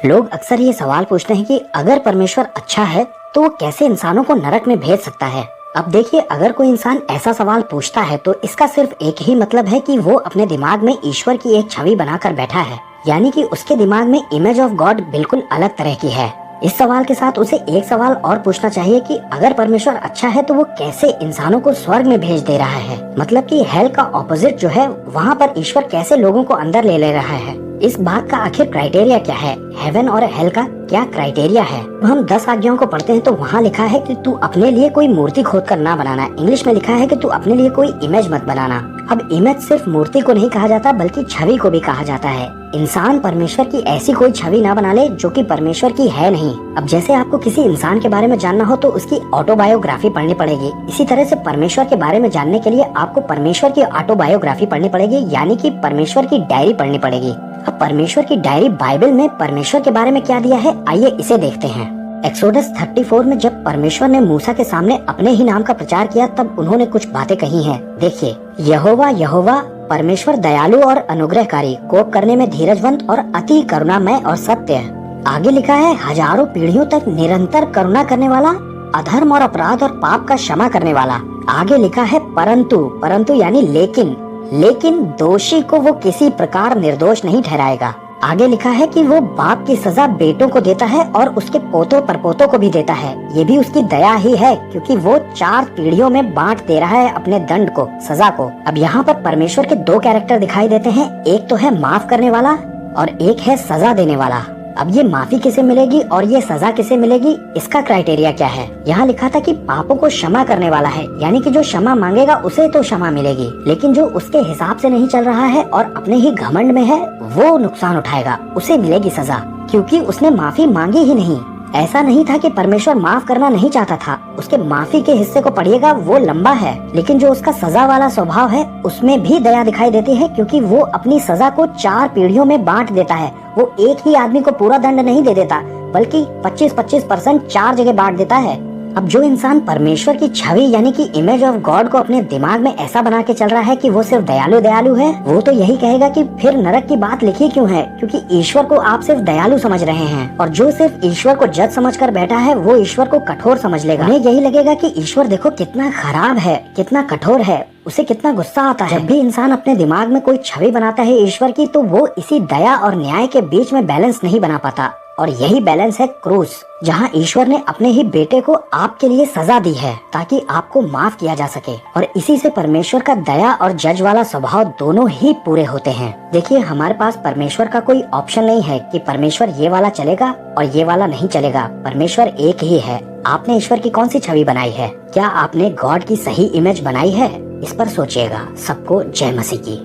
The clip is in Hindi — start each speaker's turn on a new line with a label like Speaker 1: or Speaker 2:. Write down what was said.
Speaker 1: लोग अक्सर ये सवाल पूछते हैं कि अगर परमेश्वर अच्छा है तो वो कैसे इंसानों को नरक में भेज सकता है। अब देखिए, अगर कोई इंसान ऐसा सवाल पूछता है तो इसका सिर्फ एक ही मतलब है कि वो अपने दिमाग में ईश्वर की एक छवि बनाकर बैठा है, यानी कि उसके दिमाग में इमेज ऑफ गॉड बिल्कुल अलग तरह की है। इस सवाल के साथ उसे एक सवाल और पूछना चाहिए कि अगर परमेश्वर अच्छा है तो वो कैसे इंसानों को स्वर्ग में भेज दे रहा है। मतलब कि हेल का ऑपोजिट जो है, वहाँ पर ईश्वर कैसे लोगों को अंदर ले रहा है। इस बात का आखिर क्राइटेरिया क्या है, हेवन और हेल का क्या क्राइटेरिया है। तो हम 10 आज्ञाओं को पढ़ते हैं तो वहाँ लिखा है कि तू अपने लिए कोई मूर्ति खोद कर ना बनाना। इंग्लिश में लिखा है कि तू अपने लिए कोई इमेज मत बनाना। अब इमेज सिर्फ मूर्ति को नहीं कहा जाता बल्कि छवि को भी कहा जाता है। इंसान परमेश्वर की ऐसी कोई छवि ना बना ले जो कि परमेश्वर की है नहीं। अब जैसे आपको किसी इंसान के बारे में जानना हो तो उसकी ऑटोबायोग्राफी पढ़नी पड़ेगी, इसी तरह से परमेश्वर के बारे में जानने के लिए आपको परमेश्वर की ऑटोबायोग्राफी पढ़नी पड़ेगी, यानी कि परमेश्वर की डायरी पढ़नी पड़ेगी। अब परमेश्वर की डायरी बाइबल में परमेश्वर के बारे में क्या दिया है, आइए इसे देखते हैं। एक्सोडस 34 में जब परमेश्वर ने मूसा के सामने अपने ही नाम का प्रचार किया तब उन्होंने कुछ बातें कही हैं। देखिए, यहोवा यहोवा परमेश्वर दयालु और अनुग्रहकारी, कोप करने में धीरजवंत और अति करुणामय और सत्य। आगे लिखा है हजारों पीढ़ियों तक निरंतर करुणा करने वाला, अधर्म और अपराध और पाप का क्षमा करने वाला। आगे लिखा है परंतु यानी लेकिन दोषी को वो किसी प्रकार निर्दोष नहीं ठहराएगा। आगे लिखा है कि वो बाप की सजा बेटों को देता है और उसके पोतों परपोतों को भी देता है। ये भी उसकी दया ही है, क्योंकि वो 4 पीढ़ियों में बांट दे रहा है अपने दंड को, सजा को। अब यहाँ पर परमेश्वर के 2 कैरेक्टर दिखाई देते हैं, एक तो है माफ करने वाला और एक है सजा देने वाला। अब ये माफी किसे मिलेगी और ये सजा किसे मिलेगी, इसका क्राइटेरिया क्या है। यहाँ लिखा था कि पापों को क्षमा करने वाला है, यानी कि जो क्षमा मांगेगा उसे तो क्षमा मिलेगी, लेकिन जो उसके हिसाब से नहीं चल रहा है और अपने ही घमंड में है वो नुकसान उठाएगा, उसे मिलेगी सजा, क्योंकि उसने माफी मांगी ही नहीं। ऐसा नहीं था कि परमेश्वर माफ करना नहीं चाहता था, उसके माफी के हिस्से को पढ़िएगा वो लंबा है, लेकिन जो उसका सजा वाला स्वभाव है उसमें भी दया दिखाई देती है, क्योंकि वो अपनी सजा को 4 पीढ़ियों में बांट देता है। वो एक ही आदमी को पूरा दंड नहीं दे देता, बल्कि 25% 4 जगह बांट देता है। अब जो इंसान परमेश्वर की छवि यानी कि इमेज ऑफ गॉड को अपने दिमाग में ऐसा बना के चल रहा है कि वो सिर्फ दयालु है, वो तो यही कहेगा कि फिर नरक की बात लिखी क्यों है, क्योंकि ईश्वर को आप सिर्फ दयालु समझ रहे हैं। और जो सिर्फ ईश्वर को जज समझकर बैठा है वो ईश्वर को कठोर समझ लेगा। उन्हें यही लगेगा कि ईश्वर देखो कितना खराब है, कितना कठोर है, उसे कितना गुस्सा आता है। जब भी इंसान अपने दिमाग में कोई छवि बनाता है ईश्वर की, तो वो इसी दया और न्याय के बीच में बैलेंस नहीं बना पाता, और यही बैलेंस है क्रूस, जहाँ ईश्वर ने अपने ही बेटे को आपके लिए सजा दी है ताकि आपको माफ किया जा सके। और इसी से परमेश्वर का दया और जज वाला स्वभाव दोनों ही पूरे होते हैं। देखिए, हमारे पास परमेश्वर का कोई ऑप्शन नहीं है कि परमेश्वर ये वाला चलेगा और ये वाला नहीं चलेगा। परमेश्वर एक ही है। आपने ईश्वर की कौन सी छवि बनाई है? क्या आपने गॉड की सही इमेज बनाई है? इस पर सोचिएगा। सबको जय मसीह की।